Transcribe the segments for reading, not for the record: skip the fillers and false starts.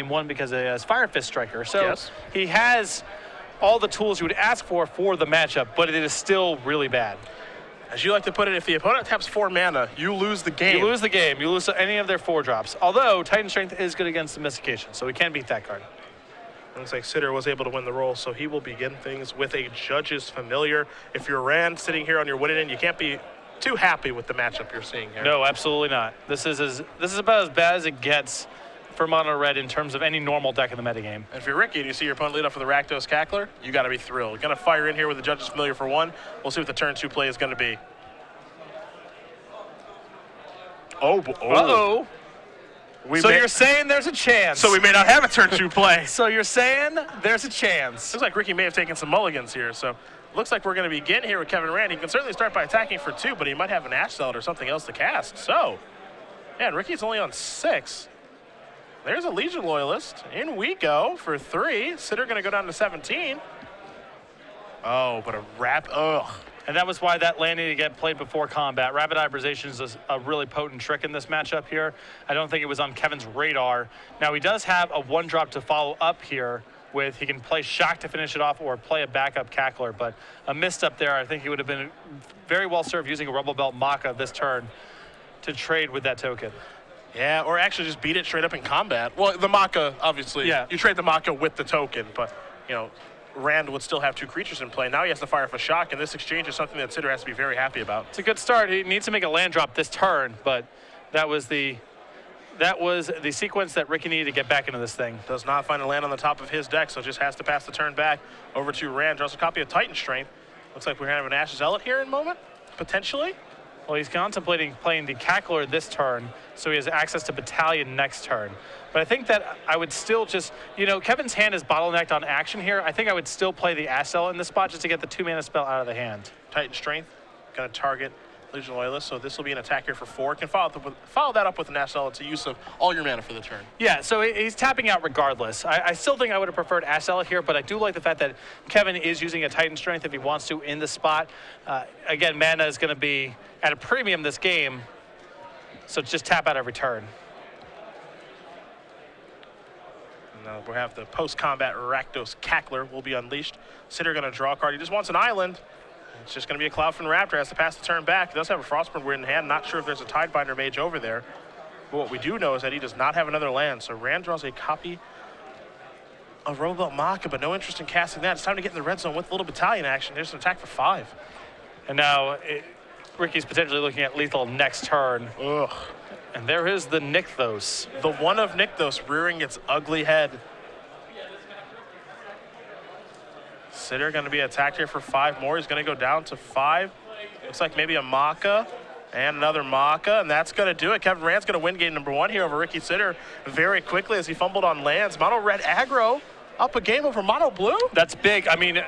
game one because he has Fire Fist Striker. So yes, he has all the tools you would ask for the matchup, but it is still really bad. As you like to put it, if the opponent taps 4 mana, you lose the game. You lose the game. You lose any of their 4 drops. Although Titan Strength is good against Domestication, so we can beat that card. Looks like Sidher was able to win the roll, so he will begin things with a Judge's Familiar. If you're Rand sitting here on your winning end, you can't be too happy with the matchup you're seeing here. No, absolutely not. This is about as bad as it gets for mono red in terms of any normal deck in the metagame. And if you're Ricky and you see your opponent lead off with a Rakdos Cackler, you got to be thrilled. Going to fire in here with the Judge's Familiar for 1. We'll see what the turn 2 play is going to be. Uh-oh. So you're saying there's a chance. So we may not have a turn 2 play. So you're saying there's a chance. Looks like Ricky may have taken some mulligans here. So looks like we're going to begin here with Kevin Rand. He can certainly start by attacking for 2, but he might have an Ash Salad or something else to cast. So, yeah, and Ricky's only on 6. There's a Legion Loyalist. In we go for 3. Sidher going to go down to 17. Oh, but ugh. And that was why that land needed to get played before combat. Rapid Hybridization is a really potent trick in this matchup here. I don't think it was on Kevin's radar. Now, he does have a 1-drop to follow up here with. He can play Shock to finish it off or play a backup Cackler, but a misstep there. I think he would have been very well served using a Rumble Belt Maka this turn to trade with that token. Yeah, or actually just beat it straight up in combat. Well, the Maka, obviously. Yeah. You trade the Maka with the token, but, you know, Rand would still have 2 creatures in play. Now he has to fire for Shock, and this exchange is something that Sidher has to be very happy about. It's a good start. He needs to make a land drop this turn, but that was the sequence that Ricky needed to get back into this thing. Does not find a land on the top of his deck, so just has to pass the turn back over to Rand. Draws a copy of Titan Strength. Looks like we're going to have an Ash Zealot here in a moment, potentially. Well, he's contemplating playing the Cackler this turn, so he has access to Battalion next turn. But I think that I would still just, you know, Kevin's hand is bottlenecked on action here. I think I would still play the Ash Cell in this spot just to get the 2-mana spell out of the hand. Titan Strength, going to target Legion Loyalist, so this will be an attack here for 4. Can follow that up with an Ash Cell. It's a use of all your mana for the turn. Yeah, so he's tapping out regardless. I still think I would have preferred Ash Cell here, but I do like the fact that Kevin is using a Titan Strength if he wants to in the spot. Again, mana is going to be at a premium this game, so just tap out every turn. Now we'll have the post-combat Rakdos Cackler will be unleashed. Sidher going to draw a card. He just wants an island. It's just going to be a Cloud from the Raptor. Has to pass the turn back. He does have a Frostburn Weird in hand. Not sure if there's a Tidebinder Mage over there. But what we do know is that he does not have another land. So Rand draws a copy of Robot Maka, but no interest in casting that. It's time to get in the red zone with a little battalion action. There's an attack for 5. And now Ricky's potentially looking at lethal next turn. Ugh. And there is the Nykthos. The one of Nykthos rearing its ugly head. Sidher going to be attacked here for 5 more. He's going to go down to 5. Looks like maybe a Maka and another Maka, and that's going to do it. Kevin Rand's going to win game number 1 here over Ricky Sidher very quickly as he fumbled on lands. Mono red aggro up a game over mono blue. That's big. I mean,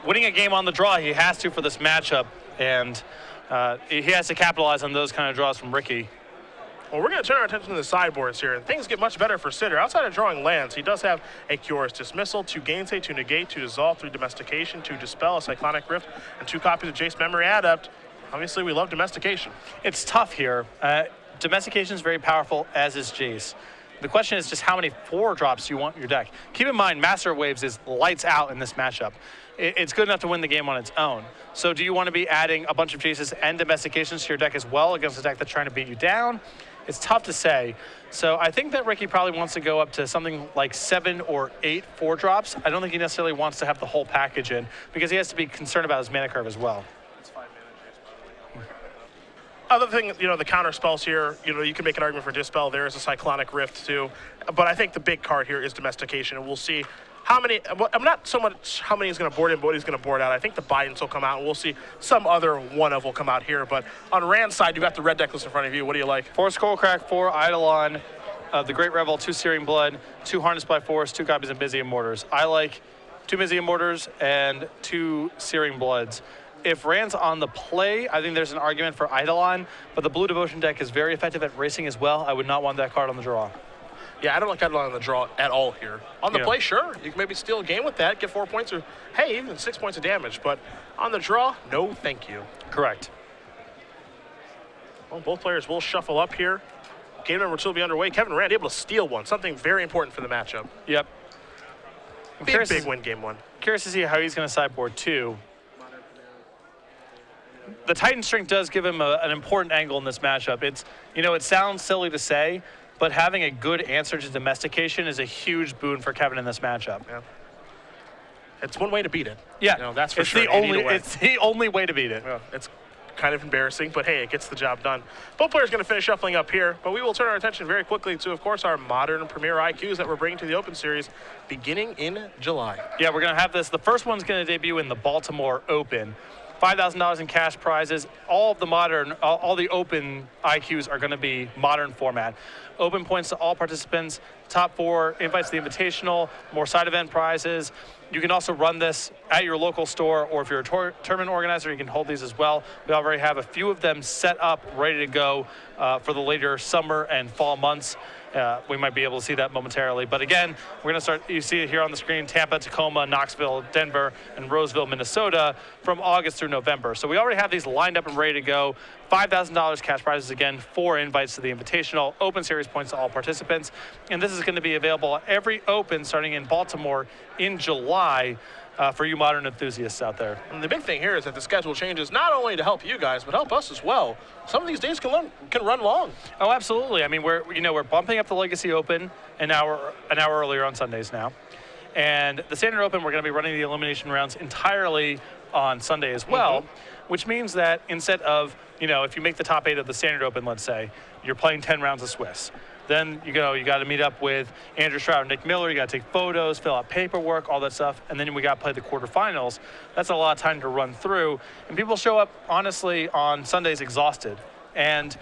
winning a game on the draw, he has to for this matchup, and he has to capitalize on those kind of draws from Ricky. Well, we're going to turn our attention to the sideboards here, and things get much better for Sidher. Outside of drawing lands, he does have a Curious Dismissal, 2 Gainsay, 2 Negate, 2 Dissolve, 3 Domestication, 2 Dispel, a Cyclonic Rift, and 2 copies of Jace Memory Adept. Obviously, we love Domestication. It's tough here. Domestication is very powerful, as is Jace. The question is just how many 4-drops you want in your deck. Keep in mind, Master of Waves is lights out in this matchup. It's good enough to win the game on its own. So do you want to be adding a bunch of Jaces and Domestications to your deck as well against a deck that's trying to beat you down? It's tough to say. So I think that Ricky probably wants to go up to something like 7 or 8 4-drops. I don't think he necessarily wants to have the whole package in because he has to be concerned about his mana curve as well. It's 5 mana, Jace, by the way. Other thing, you know, the counter spells here, you know, you can make an argument for Dispel. There is a Cyclonic Rift too. But I think the big card here is Domestication, and we'll see how many, I'm not so much how many he's going to board in, but what he's going to board out. I think the Bidens will come out, and we'll see some other one of will come out here. But on Rand's side, you've got the red deck list in front of you. What do you like? 4 Skullcrack, 4 Eidolon, the Great Revel, 2 Searing Blood, 2 Harnessed by Force, 2 copies of Mizium Mortars. I like 2 Mizium Mortars and 2 Searing Bloods. If Rand's on the play, I think there's an argument for Eidolon, but the Blue Devotion deck is very effective at racing as well. I would not want that card on the draw. Yeah, I don't like Eidolon on the draw at all here. On the play, sure. You can maybe steal a game with that, get 4 points, or, hey, even 6 points of damage. But on the draw, no thank you. Correct. Well, both players will shuffle up here. game number 2 will be underway. Kevin Rand able to steal one, something very important for the matchup. Yep. Big win game 1. Curious to see how he's going to sideboard 2. The Titan strength does give him an important angle in this matchup. It's, it sounds silly to say, but having a good answer to domestication is a huge boon for Kevin in this matchup. Yeah. It's one way to beat it. Yeah, that's for sure. It's the only way to beat it. Well, it's kind of embarrassing, but hey, it gets the job done. Both players going to finish shuffling up here, but we will turn our attention very quickly to, of course, our modern Premier IQs that we're bringing to the Open Series beginning in July. Yeah, we're going to have this. The first one's going to debut in the Baltimore Open. $5,000 in cash prizes. All of the all the Open IQs are going to be modern format. Open points to all participants, top 4 invites to the Invitational, more side event prizes. You can also run this at your local store, or if you're a tournament organizer, you can hold these as well. We already have a few of them set up, ready to go for the later summer and fall months. We might be able to see that momentarily. But again, we're going to start, you see it here on the screen, Tampa, Tacoma, Knoxville, Denver, and Roseville, Minnesota from August through November. So we already have these lined up and ready to go. $5,000 cash prizes again, 4 invites to the Invitational, Open Series points to all participants. And this is going to be available at every Open starting in Baltimore in July. For you modern enthusiasts out there. And the big thing here is that the schedule changes not only to help you guys, but help us as well. Some of these days can run long. Oh, absolutely. I mean, we're bumping up the Legacy Open an hour earlier on Sundays now. And the Standard Open, we're going to be running the elimination rounds entirely on Sunday as well, which means that instead of, if you make the top 8 of the Standard Open, let's say, you're playing 10 rounds of Swiss. Then you got to meet up with Andrew Stroud and Nick Miller. You got to take photos, fill out paperwork, all that stuff. And then we got to play the quarterfinals. That's a lot of time to run through. And people show up, honestly, on Sundays exhausted. And,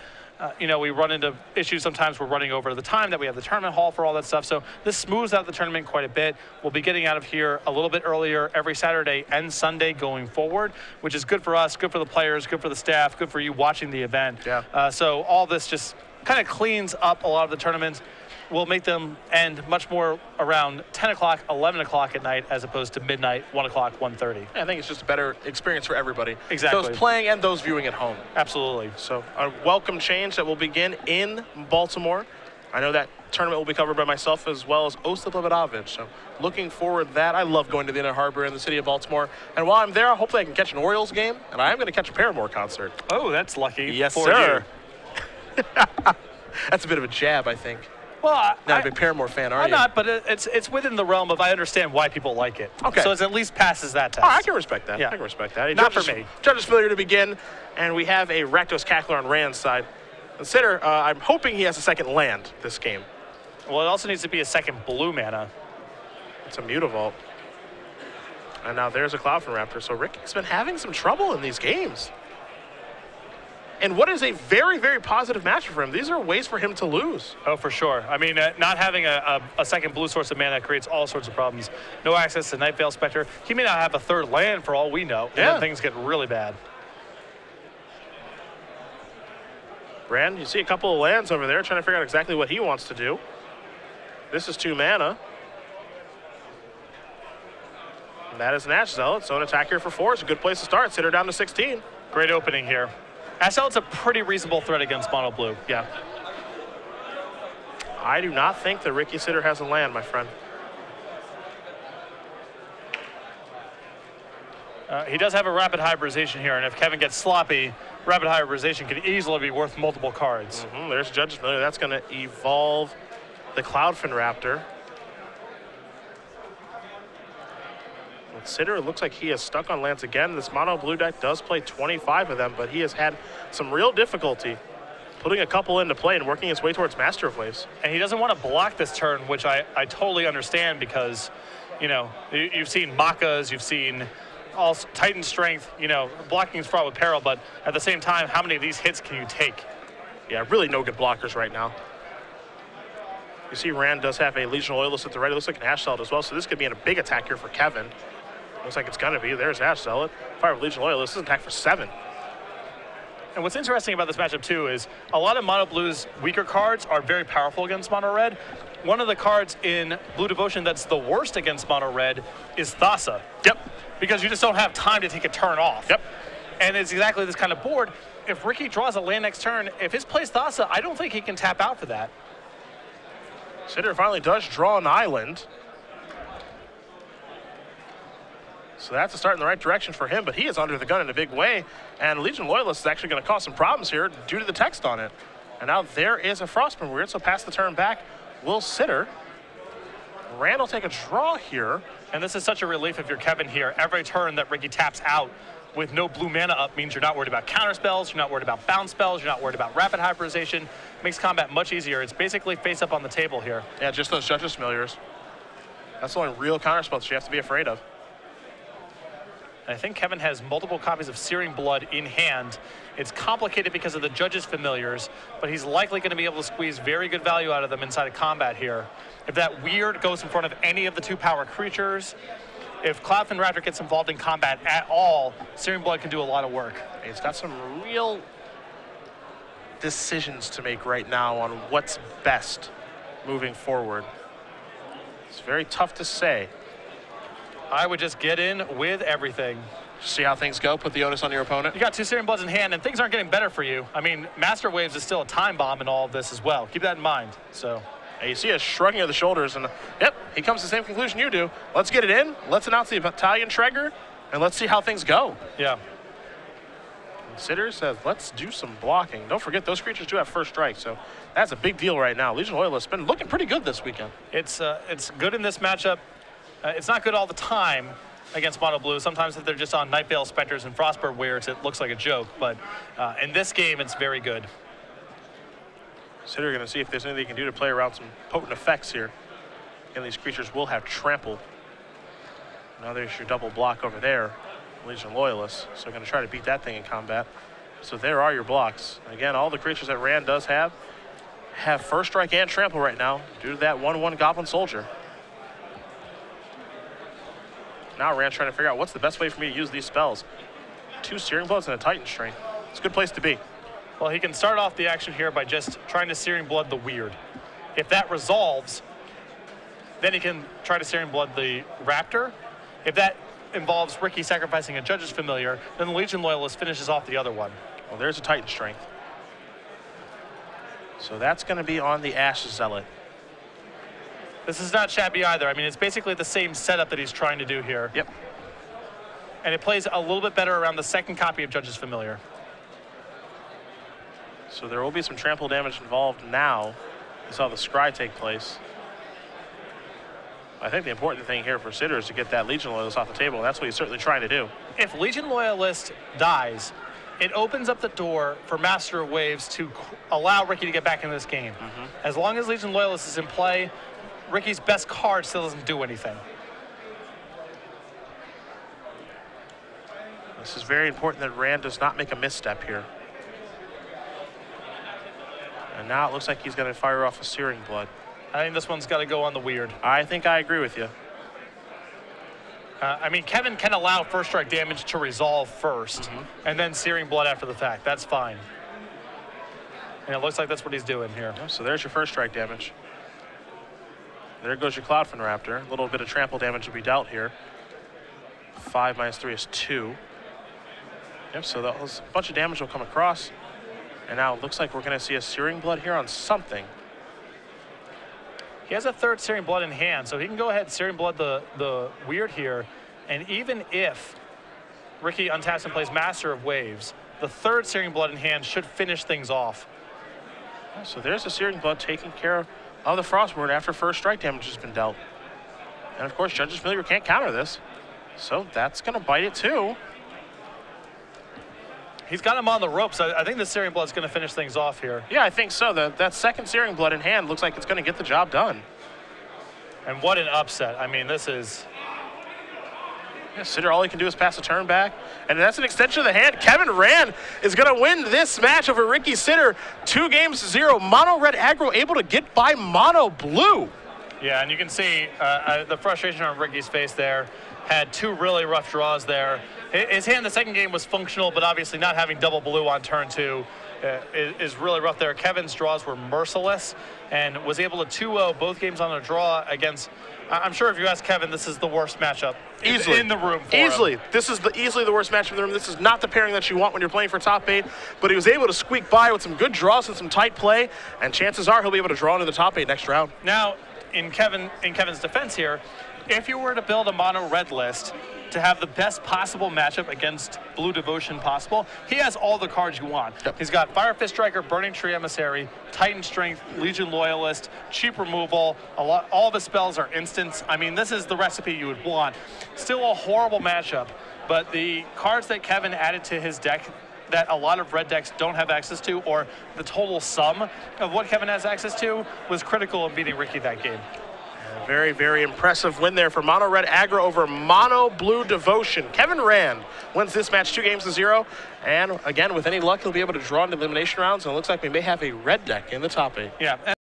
we run into issues. Sometimes we're running over the time that we have the tournament hall for all that stuff. So this smooths out the tournament quite a bit. We'll be getting out of here a little bit earlier every Saturday and Sunday going forward, which is good for us, good for the players, good for the staff, good for you watching the event. Yeah. So all this just kind of cleans up a lot of the tournaments. We'll make them end much more around 10 o'clock, 11 o'clock at night, as opposed to midnight, 1 o'clock, 1:30. I think it's just a better experience for everybody. Exactly. Those playing and those viewing at home. Absolutely. So a welcome change that will begin in Baltimore. I know that tournament will be covered by myself as well as Ostap Lebedovic. So looking forward to that. I love going to the Inner Harbor in the city of Baltimore. And while I'm there, hopefully I can catch an Orioles game. And I am going to catch a Paramore concert. Oh, that's lucky. Yes, for sir. You. That's a bit of a jab, I think. Well, Not a big Paramore fan, are you? I'm not, but it's within the realm of I understand why people like it. Okay. So it at least passes that test. Oh, I can respect that. Yeah. I can respect that. Not for me. Judges failure to begin, and we have a Rakdos Cackler on Rand's side. And Sidher, I'm hoping he has a second land this game. Well, it also needs to be a second blue mana. It's a Mutavault. And now there's a Cloudfin Raptor. So Ricky's been having some trouble in these games. And what is a very, very positive match for him. These are ways for him to lose. Oh, for sure. I mean, not having a second blue source of mana creates all sorts of problems. No access to Night Veil Spectre. He may not have a third land for all we know. And then things get really bad. Rand, you see a couple of lands over there trying to figure out exactly what he wants to do. This is 2 mana. And that is an Ash Zealot, so an attack here for 4. It's a good place to start. Sidher down to 16. Great opening here. Ash Zealot's a pretty reasonable threat against mono blue. Yeah. I do not think that Ricky Sidher has a land, my friend. He does have a rapid hybridization here, and if Kevin gets sloppy, rapid hybridization could easily be worth multiple cards. There's Judge's Familiar. That's going to evolve the Cloudfin Raptor. Sidher, it looks like he is stuck on lands again. This mono blue deck does play 25 of them, but he has had some real difficulty putting a couple into play and working his way towards Master of Waves. And he doesn't want to block this turn, which I totally understand because, you've seen Makas, you've seen all Titan Strength, blocking is fraught with peril, but at the same time, how many of these hits can you take? Yeah, really no good blockers right now. You see Rand does have a Legion Loyalist at the right. It looks like an Ash Zealot as well, so this could be a big attack here for Kevin. Looks like it's going to be. There's Ash Zealot. Fire with Legion Loyalist. This is an attack for 7. And what's interesting about this matchup, too, is a lot of Mono Blue's weaker cards are very powerful against Mono Red. One of the cards in Blue Devotion that's the worst against Mono Red is Thassa. Yep. Because you just don't have time to take a turn off. Yep. And it's exactly this kind of board. If Ricky draws a land next turn, if his plays Thassa, I don't think he can tap out for that. Sidher finally does draw an island. So that's a start in the right direction for him, but he is under the gun in a big way. And Legion Loyalist is actually going to cause some problems here due to the text on it. And now there is a Frostburn Weird, so pass the turn back will Sidher. Rand will take a draw here. And this is such a relief if you're Kevin here. Every turn that Ricky taps out with no blue mana up means you're not worried about counter spells, you're not worried about bounce spells, you're not worried about rapid hyperization. Makes combat much easier. It's basically face up on the table here. Yeah, just those Judge's Familiars. That's the only real counter spells you have to be afraid of. I think Kevin has multiple copies of Searing Blood in hand. It's complicated because of the Judge's Familiars, but he's likely going to be able to squeeze very good value out of them inside of combat here. If that Weird goes in front of any of the 2-power creatures, if Cloudfin Raptor gets involved in combat at all, Searing Blood can do a lot of work. He's got some real decisions to make right now on what's best moving forward. It's very tough to say. I would just get in with everything. See how things go, put the onus on your opponent. You got 2 Searing Bloods in hand, and things aren't getting better for you. I mean, Master Waves is still a time bomb in all of this as well. Keep that in mind. So, and you see a shrugging of the shoulders, and yep, he comes to the same conclusion you do. Let's get it in, let's announce the Battalion Trigger, and let's see how things go. Yeah. And Sidher says, let's do some blocking. Don't forget, those creatures do have first strike, so that's a big deal right now. Legion Loyalist been looking pretty good this weekend. It's good in this matchup. It's not good all the time against Mono Blue. Sometimes if they're just on Night Veil Specters and Frostburn Weirds, it looks like a joke. But in this game, it's very good. Sidher going to see if there's anything he can do to play around some potent effects here. And these creatures will have trample. Now there's your double block over there, Legion Loyalists. So going to try to beat that thing in combat. So there are your blocks. Again, all the creatures that Rand does have first strike and trample right now due to that 1/1 Goblin Soldier. Now Rand's trying to figure out what's the best way for me to use these spells. 2 Searing Bloods and a Titan Strain. It's a good place to be. Well, he can start off the action here by just trying to Searing Blood the Weird. If that resolves, then he can try to Searing Blood the Raptor. If that involves Ricky sacrificing a Judge's Familiar, then the Legion Loyalist finishes off the other one. Well, there's a Titan Strength. So that's going to be on the Ash Zealot. This is not shabby either. I mean, it's basically the same setup that he's trying to do here. Yep. And it plays a little bit better around the second copy of Judge's Familiar. So there will be some trample damage involved now. You saw the scry take place. I think the important thing here for Sidher is to get that Legion Loyalist off the table, and that's what he's certainly trying to do. If Legion Loyalist dies, it opens up the door for Master of Waves to allow Ricky to get back into this game. As long as Legion Loyalist is in play, Ricky's best card still doesn't do anything. This is very important that Rand does not make a misstep here. And now it looks like he's going to fire off a Searing Blood. I think this one's got to go on the Weird. I think I agree with you. I mean, Kevin can allow first strike damage to resolve first, and then Searing Blood after the fact. That's fine. And it looks like that's what he's doing here. So there's your first strike damage. There goes your Cloudfin Raptor. A little bit of trample damage will be dealt here. 5 minus 3 is 2. Yep, so a bunch of damage will come across. And now it looks like we're going to see a Searing Blood here on something. He has a third Searing Blood in hand, so he can go ahead and Searing Blood the Weird here. And even if Ricky untaps and plays Master of Waves, the third Searing Blood in hand should finish things off. So there's a Searing Blood taking care of the Frostborn after first strike damage has been dealt. And of course, Judge's Familiar can't counter this. So that's going to bite it too. He's got him on the ropes. I think the Searing Blood's going to finish things off here. Yeah, I think so. That second Searing Blood in hand looks like it's going to get the job done. And what an upset. I mean, this is... Yeah, Sidher, all he can do is pass a turn back. And that's an extension of the hand. Kevin Rand is going to win this match over Ricky Sidher. 2-0. Mono red aggro able to get by mono blue. Yeah, and you can see the frustration on Ricky's face there. Had 2 really rough draws there. His hand in the second game was functional, but obviously not having double blue on turn 2 is really rough there. Kevin's draws were merciless and was able to 2-0 both games on a draw against, I'm sure if you ask Kevin, this is the worst matchup easily in the room for Easily. him. This is easily the worst matchup in the room. This is not the pairing that you want when you're playing for top 8, but he was able to squeak by with some good draws and some tight play, and chances are he'll be able to draw into the top 8 next round. Now, in Kevin's defense here, if you were to build a mono-red list to have the best possible matchup against Blue Devotion possible, he has all the cards you want. Yep. He's got Fire Fist Striker, Burning Tree Emissary, Titan Strength, Legion Loyalist, Cheap Removal. All of his spells are instants. I mean, this is the recipe you would want. Still a horrible matchup, but the cards that Kevin added to his deck that a lot of red decks don't have access to, or the total sum of what Kevin has access to, was critical in beating Ricky that game. Very, very impressive win there for Mono Red Aggro over Mono Blue Devotion. Kevin Rand wins this match 2-0, and again, with any luck, he'll be able to draw into elimination rounds, and it looks like we may have a red deck in the top 8. Yeah.